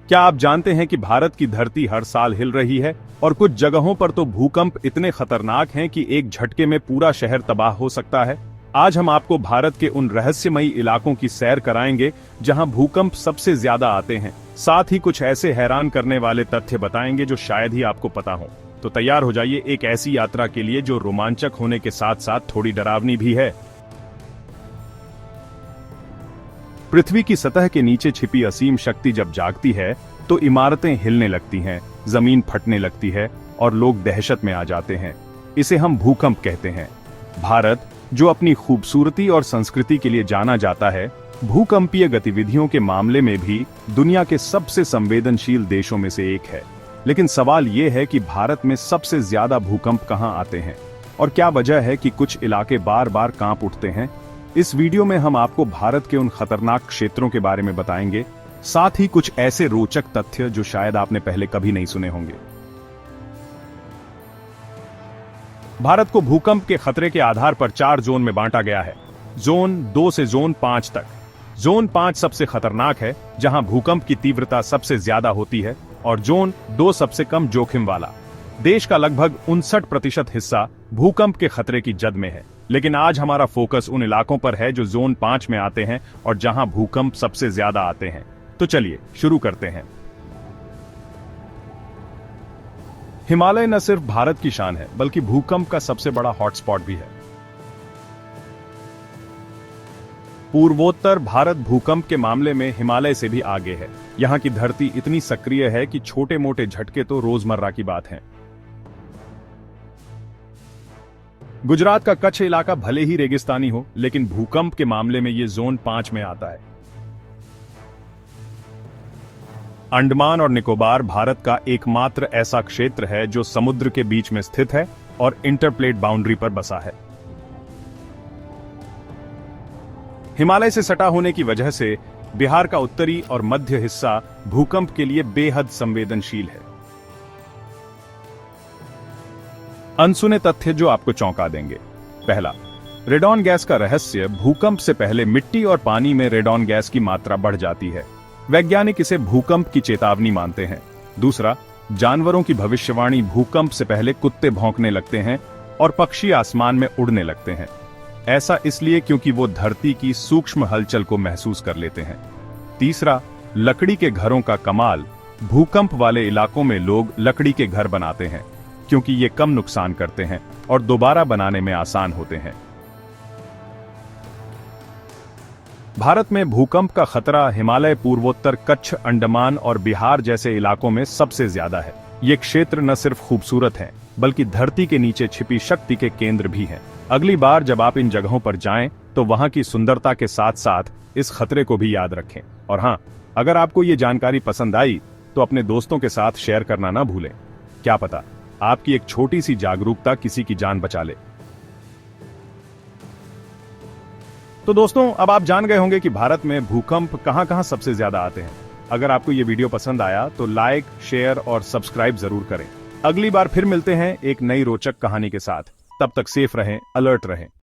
क्या आप जानते हैं कि भारत की धरती हर साल हिल रही है और कुछ जगहों पर तो भूकंप इतने खतरनाक हैं कि एक झटके में पूरा शहर तबाह हो सकता है। आज हम आपको भारत के उन रहस्यमयी इलाकों की सैर कराएंगे जहां भूकंप सबसे ज्यादा आते हैं। साथ ही कुछ ऐसे हैरान करने वाले तथ्य बताएंगे जो शायद ही आपको पता हो। तो तैयार हो जाइए एक ऐसी यात्रा के लिए जो रोमांचक होने के साथ साथ थोड़ी डरावनी भी है। पृथ्वी की सतह के नीचे छिपी असीम शक्ति जब जागती है तो इमारतें हिलने लगती हैं, जमीन फटने लगती है और लोग दहशत में आ जाते हैं। इसे हम भूकंप कहते हैं। भारत, जो अपनी खूबसूरती और संस्कृति के लिए जाना जाता है, भूकंपीय गतिविधियों के मामले में भी दुनिया के सबसे संवेदनशील देशों में से एक है। लेकिन सवाल यह है कि भारत में सबसे ज्यादा भूकंप कहां आते हैं और क्या वजह है कि कुछ इलाके बार बार कांप उठते हैं। इस वीडियो में हम आपको भारत के उन खतरनाक क्षेत्रों के बारे में बताएंगे, साथ ही कुछ ऐसे रोचक तथ्य जो शायद आपने पहले कभी नहीं सुने होंगे। भारत को भूकंप के खतरे के आधार पर 4 जोन में बांटा गया है। जोन 2 से जोन 5 तक। जोन 5 सबसे खतरनाक है, जहां भूकंप की तीव्रता सबसे ज्यादा होती है, और जोन 2 सबसे कम जोखिम वाला। देश का लगभग 59% हिस्सा भूकंप के खतरे की जद में है। लेकिन आज हमारा फोकस उन इलाकों पर है जो जोन 5 में आते हैं और जहां भूकंप सबसे ज्यादा आते हैं। तो चलिए शुरू करते हैं। हिमालय न सिर्फ भारत की शान है, बल्कि भूकंप का सबसे बड़ा हॉटस्पॉट भी है। पूर्वोत्तर भारत भूकंप के मामले में हिमालय से भी आगे है। यहां की धरती इतनी सक्रिय है कि छोटे मोटे झटके तो रोजमर्रा की बात है। गुजरात का कच्छ इलाका भले ही रेगिस्तानी हो, लेकिन भूकंप के मामले में यह जोन 5 में आता है। अंडमान और निकोबार भारत का एकमात्र ऐसा क्षेत्र है जो समुद्र के बीच में स्थित है और इंटरप्लेट बाउंड्री पर बसा है। हिमालय से सटा होने की वजह से बिहार का उत्तरी और मध्य हिस्सा भूकंप के लिए बेहद संवेदनशील है। अनसुने तथ्य जो आपको चौंका देंगे। पहला, रेडॉन गैस का रहस्य। भूकंप से पहले मिट्टी और पानी में रेडॉन गैस की मात्रा बढ़ जाती है। वैज्ञानिक इसे भूकंप की चेतावनी मानते हैं। दूसरा, जानवरों की भविष्यवाणी। भूकंप से पहले कुत्ते भौंकने लगते हैं और पक्षी आसमान में उड़ने लगते हैं। ऐसा इसलिए क्योंकि वो धरती की सूक्ष्म हलचल को महसूस कर लेते हैं। तीसरा, लकड़ी के घरों का कमाल। भूकंप वाले इलाकों में लोग लकड़ी के घर बनाते हैं क्योंकि ये कम नुकसान करते हैं और दोबारा बनाने में आसान होते हैं। भारत में भूकंप का खतरा हिमालय, पूर्वोत्तर, कच्छ, अंडमान और बिहार जैसे इलाकों में सबसे ज्यादा है। ये क्षेत्र न सिर्फ खूबसूरत हैं, बल्कि धरती के नीचे छिपी शक्ति के केंद्र भी हैं। अगली बार जब आप इन जगहों पर जाएं, तो वहां की सुंदरता के साथ साथ इस खतरे को भी याद रखें। और हां, अगर आपको ये जानकारी पसंद आई तो अपने दोस्तों के साथ शेयर करना ना भूलें। क्या पता आपकी एक छोटी सी जागरूकता किसी की जान बचा ले। तो दोस्तों, अब आप जान गए होंगे कि भारत में भूकंप कहां-कहां सबसे ज्यादा आते हैं। अगर आपको ये वीडियो पसंद आया तो लाइक, शेयर और सब्सक्राइब जरूर करें। अगली बार फिर मिलते हैं एक नई रोचक कहानी के साथ। तब तक सेफ रहें, अलर्ट रहें।